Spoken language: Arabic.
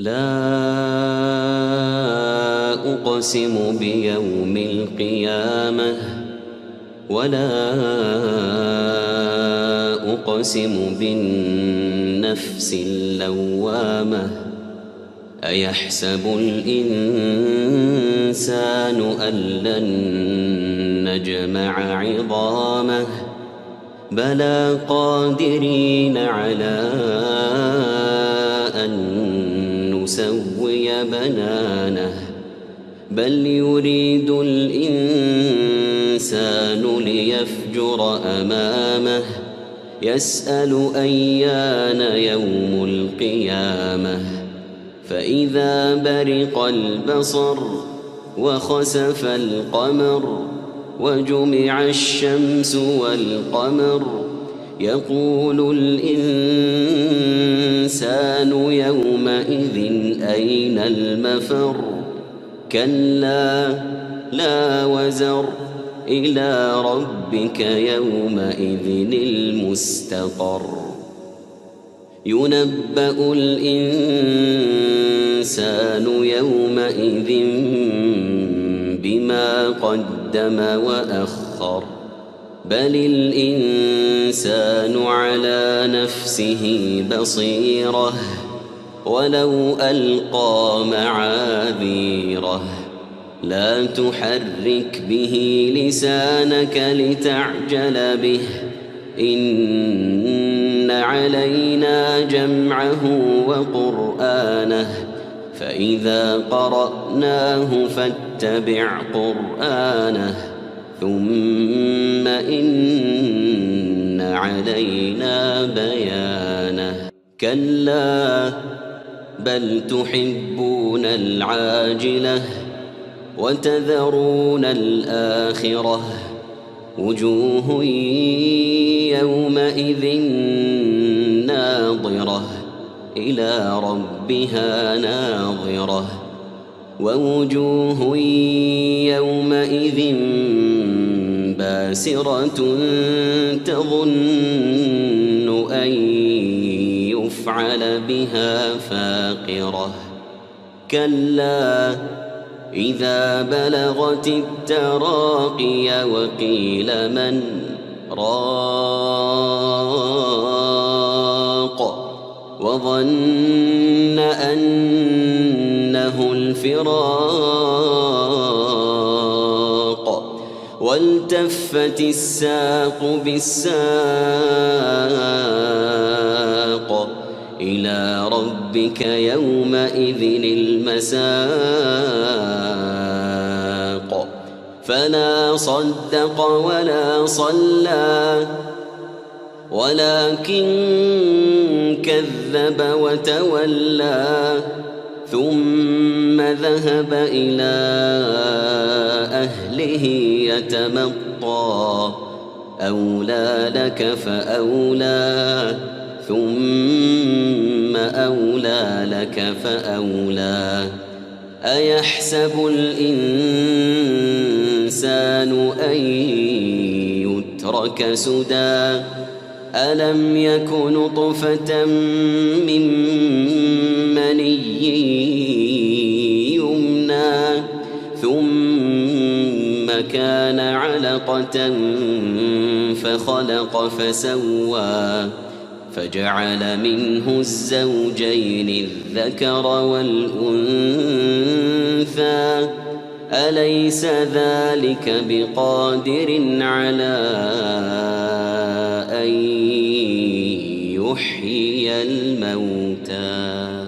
لا أقسم بيوم القيامة ولا أقسم بالنفس اللوامة أيحسب الإنسان أن لن نجمع عظامه بلى قادرين على أن نسوي بنانه بل يريد الإنسان ليفجر أمامه يسأل أيان يوم القيامة فإذا برق البصر وخسف القمر وجمع الشمس والقمر يقول الإنسان يومئذ أين المفر كلا لا وزر إلى ربك يومئذ المستقر ينبأ الإنسان يومئذ بما قدم وأخر بل الإنسان على نفسه بصيرة ولو ألقى معاذيره لا تحرك به لسانك لتعجل به إن علينا جمعه وقرآنه فإذا قرأناه فاتبع قرآنه ثم إن علينا بيانه كلا بل تحبون العاجلة وتذرون الآخرة وجوه يومئذ ناظرة إلى ربها ناظرة ووجوه يومئذ باسرة تظن أن يفعل بها فاقرة كلا إذا بلغت التراقي وقيل من راق وظن أنه الفراق والتفت الساق بالساق إلى ربك يومئذ المساق فلا صدق ولا صلى ولكن كذب وتولى ثم ذهب إلى أهله يتمطى أولى لك فأولى ثم أولى لك فأولى أيحسب الإنسان أن يترك سدى ألم يك نطفة من مني يمنى ثم كان علقة فخلق فسوى فجعل منه الزوجين الذكر والأنثى أليس ذلك بقادر على أن يحيي الموتى